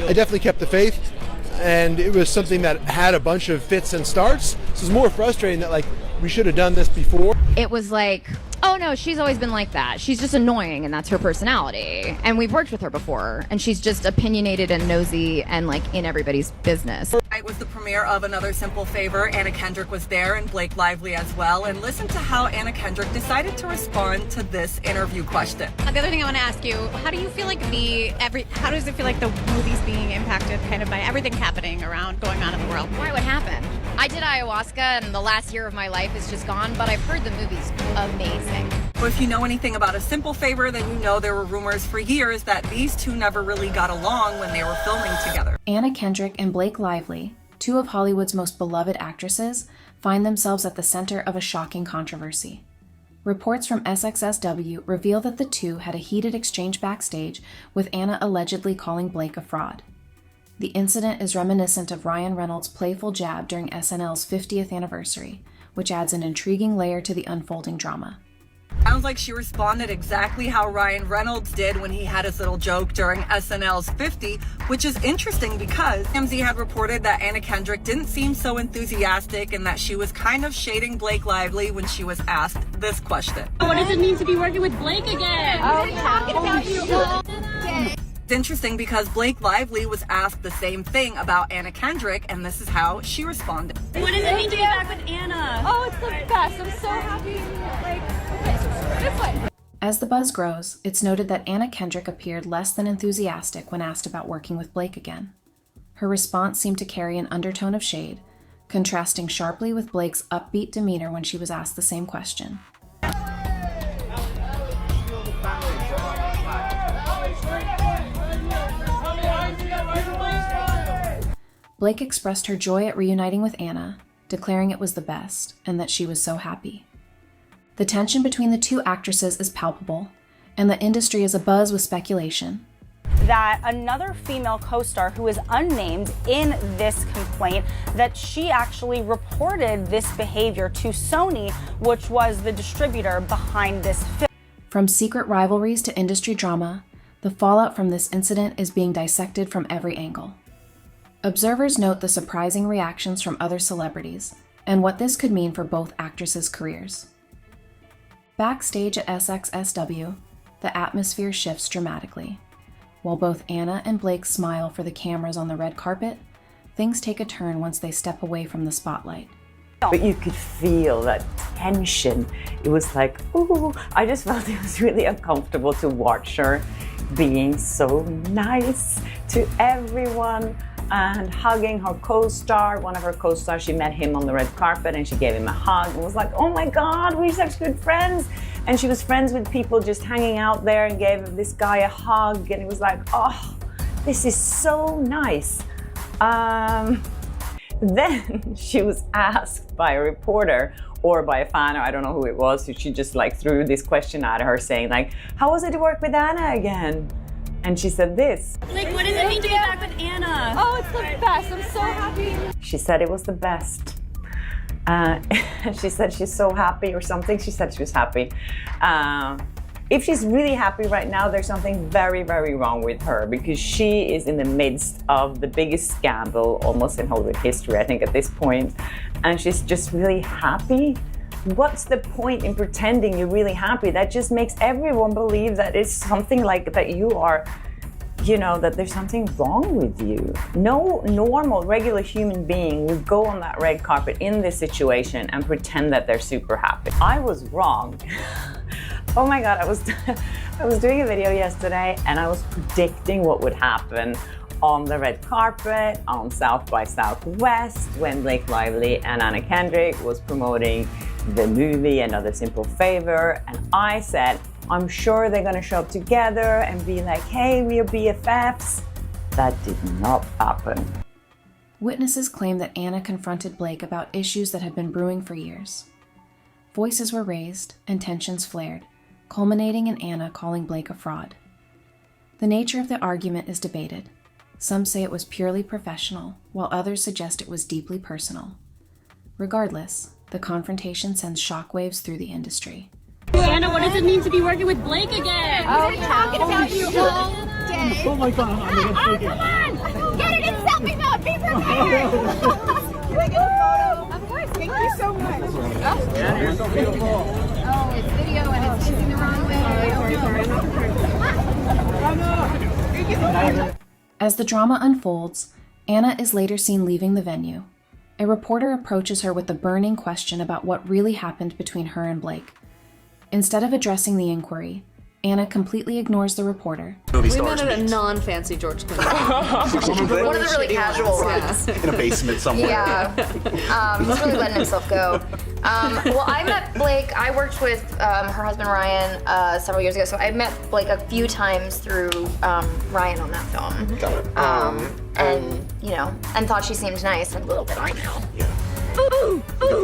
I definitely kept the faith, and it was something that had a bunch of fits and starts. So it was more frustrating that, like, we should have done this before. It was like, oh no, she's always been like that. She's just annoying, and that's her personality. And we've worked with her before, and she's just opinionated and nosy and like in everybody's business. It was the premiere of Another Simple Favor. Anna Kendrick was there and Blake Lively as well. And listen to how Anna Kendrick decided to respond to this interview question. The other thing I want to ask you, how do you feel like how does it feel like the movie's being impacted kind of by everything happening around going on in the world? Why would happen? I did ayahuasca, and the last year of my life is just gone, but I've heard the movie's amazing. Well, if you know anything about A Simple Favor, then you know there were rumors for years that these two never really got along when they were filming together. Anna Kendrick and Blake Lively, two of Hollywood's most beloved actresses, find themselves at the center of a shocking controversy. Reports from SXSW reveal that the two had a heated exchange backstage, with Anna allegedly calling Blake a fraud. The incident is reminiscent of Ryan Reynolds' playful jab during SNL's 50th anniversary, which adds an intriguing layer to the unfolding drama. Sounds like she responded exactly how Ryan Reynolds did when he had his little joke during SNL's 50, which is interesting because TMZ had reported that Anna Kendrick didn't seem so enthusiastic and that she was kind of shading Blake Lively when she was asked this question. What does it mean to be working with Blake again? Oh, talking about you. It's interesting because Blake Lively was asked the same thing about Anna Kendrick, and this is how she responded. What does it mean to be back with Anna? Oh, it's the best. I'm so happy. This way. As the buzz grows, it's noted that Anna Kendrick appeared less than enthusiastic when asked about working with Blake again. Her response seemed to carry an undertone of shade, contrasting sharply with Blake's upbeat demeanor when she was asked the same question. Blake expressed her joy at reuniting with Anna, declaring it was the best and that she was so happy. The tension between the two actresses is palpable, and the industry is abuzz with speculation. That another female co-star who is unnamed in this complaint, that she actually reported this behavior to Sony, which was the distributor behind this film. From secret rivalries to industry drama, the fallout from this incident is being dissected from every angle. Observers note the surprising reactions from other celebrities and what this could mean for both actresses' careers. Backstage at SXSW, the atmosphere shifts dramatically. While both Anna and Blake smile for the cameras on the red carpet, things take a turn once they step away from the spotlight. But you could feel that tension. It was like, ooh, I just felt it was really uncomfortable to watch her being so nice to everyone and hugging her co-star. One of her co-stars, she met him on the red carpet and she gave him a hug and was like, oh my God, we're such good friends. And she was friends with people just hanging out there and gave this guy a hug, and it was like, oh, this is so nice. Then she was asked by a reporter or by a fan, or I don't know who it was, so she just like threw this question at her saying like, how was it to work with Anna again? And she said this. Like, what does it mean to be back with Anna? Oh, it's the best. I'm so happy. She said it was the best. She said she's so happy or something. She said she was happy. If she's really happy right now, there's something very, very wrong with her, because she is in the midst of the biggest scandal almost in Hollywood history, I think, at this point. And she's just really happy. What's the point in pretending you're really happy? That just makes everyone believe that it's something like that you are, you know, that there's something wrong with you. No normal, regular human being would go on that red carpet in this situation and pretend that they're super happy. I was wrong. Oh my God, I was doing a video yesterday and I was predicting what would happen on the red carpet on South by Southwest when Blake Lively and Anna Kendrick was promoting the movie Another Simple Favor, and I said, I'm sure they're gonna show up together and be like, hey, we're BFFs. That did not happen. Witnesses claim that Anna confronted Blake about issues that had been brewing for years. Voices were raised and tensions flared, culminating in Anna calling Blake a fraud. The nature of the argument is debated. Some say it was purely professional, while others suggest it was deeply personal. Regardless, the confrontation sends shockwaves through the industry. Anna, what does it mean to be working with Blake again? Oh, talking about you all day. Oh my God, I'm gonna take it. Come on! Can I get a photo? Of course. Thank you so much. Yeah, you're so beautiful. Oh, it's video and it's facing the wrong way. As the drama unfolds, Anna is later seen leaving the venue. A reporter approaches her with a burning question about what really happened between her and Blake. Instead of addressing the inquiry, Anna completely ignores the reporter. We met at a non-fancy George Clinton. One of the really casual ones. In a basement somewhere. Yeah. He's really letting himself go. Well, I met Blake. I worked with her husband Ryan several years ago, so I met Blake a few times through Ryan on that film. Got it. And thought she seemed nice and a little bit on now. Yeah.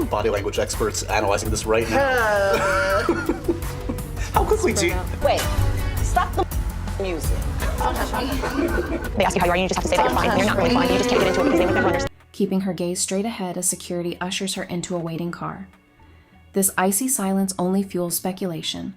Body language experts analyzing this right now. How quickly do you... Wait, stop the music. They ask you how you are, and you just have to say that you're fine. And you're not really fine. You just can't get into it because they would never understand. Keeping her gaze straight ahead as security ushers her into a waiting car. This icy silence only fuels speculation.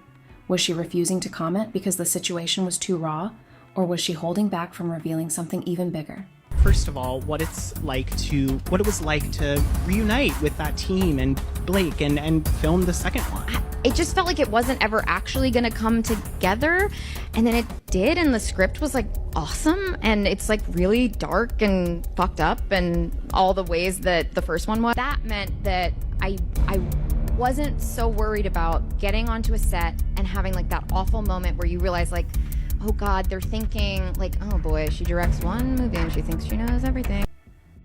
Was she refusing to comment because the situation was too raw, or was she holding back from revealing something even bigger? First of all, what it was like to reunite with that team and Blake and film the second one. It just felt like it wasn't ever actually going to come together, and then it did, and the script was like awesome, and it's like really dark and fucked up and all the ways that the first one was. That meant that I wasn't so worried about getting onto a set and having like that awful moment where you realize like, oh God, they're thinking like, oh boy, she directs one movie and she thinks she knows everything.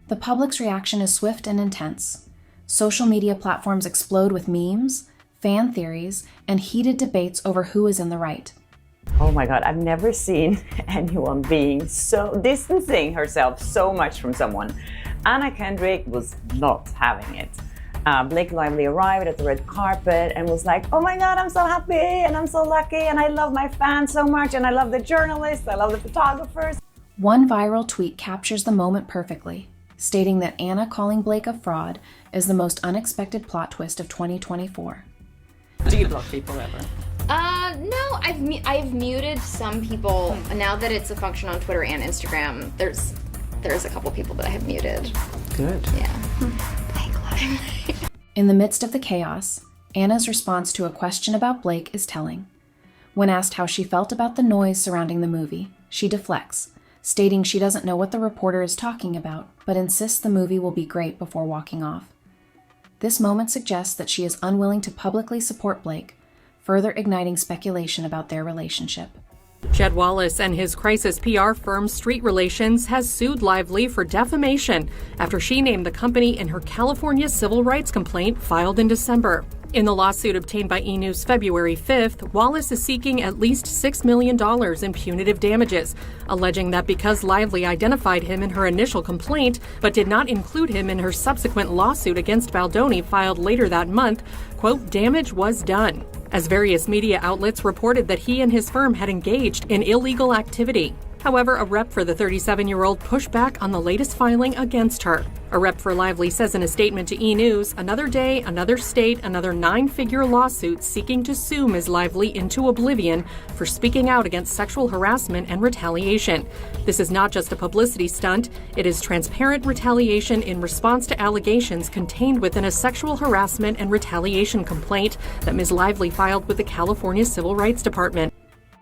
The public's reaction is swift and intense. Social media platforms explode with memes, fan theories, and heated debates over who is in the right. Oh my God, I've never seen anyone being so distancing herself so much from someone. Anna Kendrick was not having it. Blake Lively arrived at the red carpet and was like, oh my God, I'm so happy and I'm so lucky and I love my fans so much and I love the journalists, I love the photographers. One viral tweet captures the moment perfectly, stating that Anna calling Blake a fraud is the most unexpected plot twist of 2024. Do you block people ever? No, I've muted some people. Now that it's a function on Twitter and Instagram, there's a couple people that I have muted. Good. Yeah. In the midst of the chaos, Anna's response to a question about Blake is telling. When asked how she felt about the noise surrounding the movie, she deflects, stating she doesn't know what the reporter is talking about, but insists the movie will be great before walking off. This moment suggests that she is unwilling to publicly support Blake, further igniting speculation about their relationship. Jed Wallace and his crisis PR firm Street Relations has sued Lively for defamation after she named the company in her California civil rights complaint filed in December. In the lawsuit obtained by E! News February 5th, Wallace is seeking at least $6 million in punitive damages, alleging that because Lively identified him in her initial complaint but did not include him in her subsequent lawsuit against Baldoni filed later that month, quote, damage was done, as various media outlets reported that he and his firm had engaged in illegal activity. However, a rep for the 37-year-old pushed back on the latest filing against her. A rep for Lively says in a statement to E! News, another day, another state, another 9-figure lawsuit seeking to sue Ms. Lively into oblivion for speaking out against sexual harassment and retaliation. This is not just a publicity stunt. It is transparent retaliation in response to allegations contained within a sexual harassment and retaliation complaint that Ms. Lively filed with the California Civil Rights Department.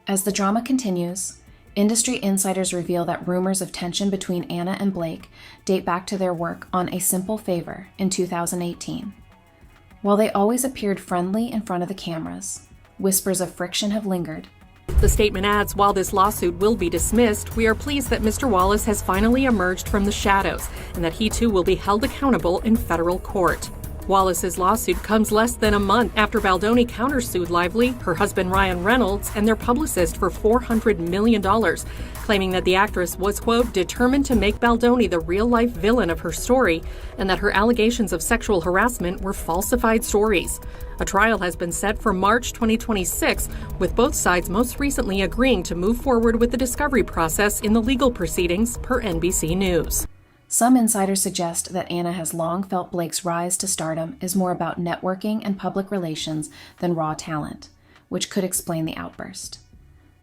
As the drama continues, industry insiders reveal that rumors of tension between Anna and Blake date back to their work on A Simple Favor in 2018. While they always appeared friendly in front of the cameras, whispers of friction have lingered. The statement adds, while this lawsuit will be dismissed, we are pleased that Mr. Wallace has finally emerged from the shadows and that he too will be held accountable in federal court. Wallace's lawsuit comes less than a month after Baldoni countersued Lively, her husband Ryan Reynolds, and their publicist for $400 million, claiming that the actress was, quote, determined to make Baldoni the real-life villain of her story and that her allegations of sexual harassment were falsified stories. A trial has been set for March 2026, with both sides most recently agreeing to move forward with the discovery process in the legal proceedings, per NBC News. Some insiders suggest that Anna has long felt Blake's rise to stardom is more about networking and public relations than raw talent, which could explain the outburst.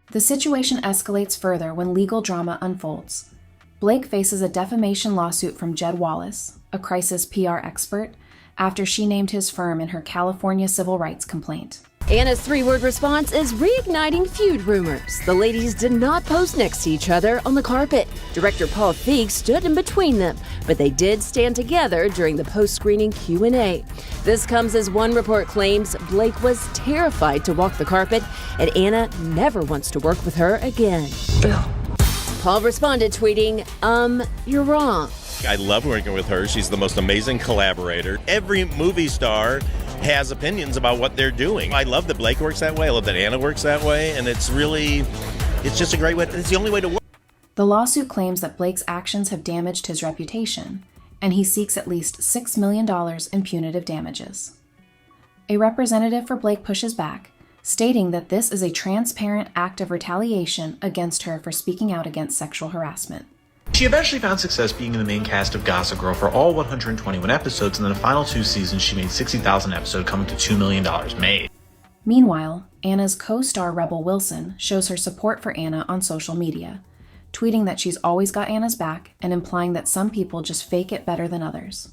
The situation escalates further when legal drama unfolds. Blake faces a defamation lawsuit from Jed Wallace, a crisis PR expert, after she named his firm in her California civil rights complaint. Anna's three-word response is reigniting feud rumors. The ladies did not pose next to each other on the carpet. Director Paul Feig stood in between them, but they did stand together during the post-screening Q&A. This comes as one report claims Blake was terrified to walk the carpet, and Anna never wants to work with her again. Paul responded tweeting, you're wrong. I love working with her. She's the most amazing collaborator. Every movie star has opinions about what they're doing. I love that Blake works that way. I love that Anna works that way. And it's just a great way. It's the only way to work. The lawsuit claims that Blake's actions have damaged his reputation, and he seeks at least $6 million in punitive damages. A representative for Blake pushes back, stating that this is a transparent act of retaliation against her for speaking out against sexual harassment. She eventually found success being in the main cast of Gossip Girl for all 121 episodes, and in the final 2 seasons she made $60,000 an episode, coming to $2 million made. Meanwhile, Anna's co-star Rebel Wilson shows her support for Anna on social media, tweeting that she's always got Anna's back and implying that some people just fake it better than others.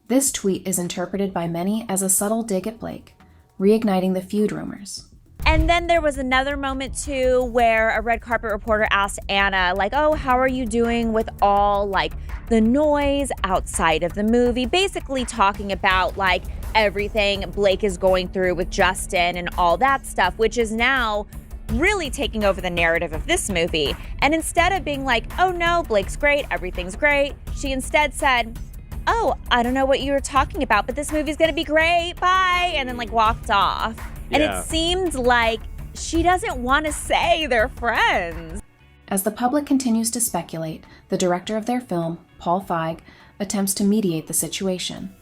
This tweet is interpreted by many as a subtle dig at Blake, reigniting the feud rumors. And then there was another moment too where a red carpet reporter asked Anna, like, oh, how are you doing with all like the noise outside of the movie? Basically talking about like everything Blake is going through with Justin and all that stuff, which is now really taking over the narrative of this movie. And instead of being like, oh no, Blake's great, everything's great, she instead said, oh, I don't know what you were talking about, but this movie's gonna be great, bye, and then like walked off. And it seemed like she doesn't want to say they're friends. As the public continues to speculate, the director of their film, Paul Feig, attempts to mediate the situation.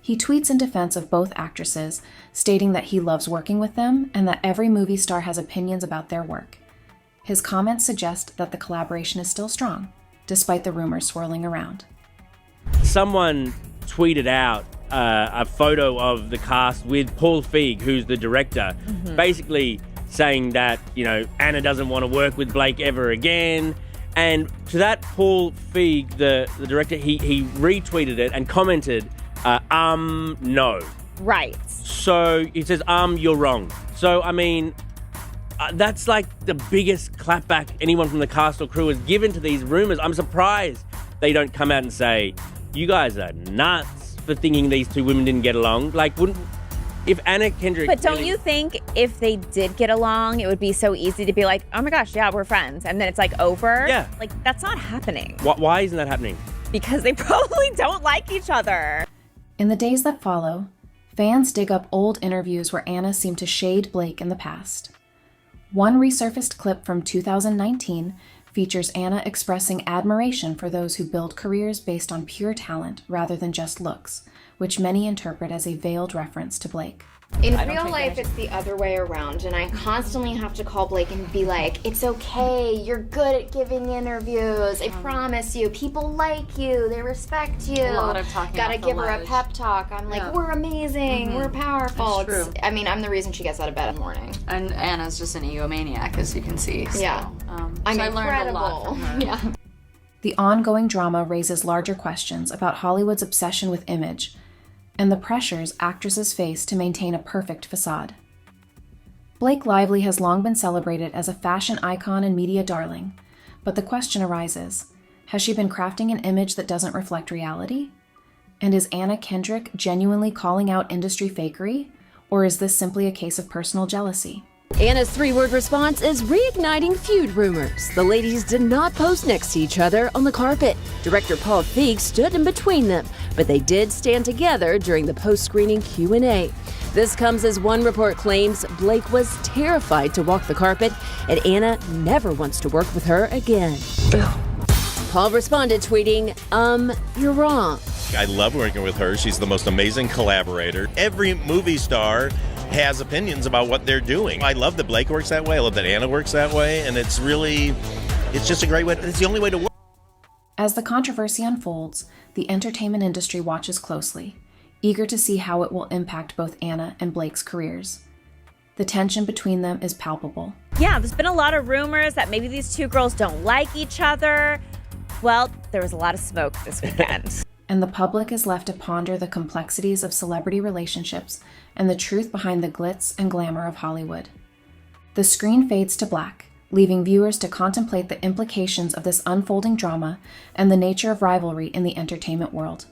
He tweets in defense of both actresses, stating that he loves working with them and that every movie star has opinions about their work. His comments suggest that the collaboration is still strong, despite the rumors swirling around. Someone tweeted out a photo of the cast with Paul Feig, who's the director, basically saying that, you know, Anna doesn't want to work with Blake ever again. And to that, Paul Feig, the director, he retweeted it and commented, no. Right. So he says, you're wrong. So, I mean, that's like the biggest clapback anyone from the cast or crew has given to these rumors. I'm surprised they don't come out and say, you guys are nuts for thinking these two women didn't get along. Like, if Anna Kendrick... But don't you think if they did get along, it would be so easy to be like, oh my gosh, yeah, we're friends, and then it's like over? Yeah. Like, that's not happening. Why isn't that happening? Because they probably don't like each other. In the days that follow, fans dig up old interviews where Anna seemed to shade Blake in the past. One resurfaced clip from 2019 features Anna expressing admiration for those who build careers based on pure talent rather than just looks, which many interpret as a veiled reference to Blake. In real life, it's the other way around, and I constantly have to call Blake and be like, it's okay, you're good at giving interviews, I promise you, people like you, they respect you. A lot of talking. Gotta give her a pep talk. I'm like, we're amazing, we're powerful. That's true. I mean, I'm the reason she gets out of bed in the morning. And Anna's just an egomaniac, as you can see. So, Yeah. I'm so I incredible. learned a lot from her. Yeah. The ongoing drama raises larger questions about Hollywood's obsession with image and the pressures actresses face to maintain a perfect facade. Blake Lively has long been celebrated as a fashion icon and media darling, but the question arises, has she been crafting an image that doesn't reflect reality? And is Anna Kendrick genuinely calling out industry fakery, or is this simply a case of personal jealousy? Anna's three-word response is reigniting feud rumors. The ladies did not pose next to each other on the carpet. Director Paul Feig stood in between them, but they did stand together during the post-screening Q&A. This comes as one report claims Blake was terrified to walk the carpet, and Anna never wants to work with her again. Paul responded tweeting, you're wrong. I love working with her. She's the most amazing collaborator. Every movie star has opinions about what they're doing. I love that Blake works that way. I love that Anna works that way. And it's just a great way. It's the only way to work. As the controversy unfolds, the entertainment industry watches closely, eager to see how it will impact both Anna and Blake's careers. The tension between them is palpable. Yeah, there's been a lot of rumors that maybe these two girls don't like each other. Well, there was a lot of smoke this weekend. And the public is left to ponder the complexities of celebrity relationships and the truth behind the glitz and glamour of Hollywood. The screen fades to black, leaving viewers to contemplate the implications of this unfolding drama and the nature of rivalry in the entertainment world.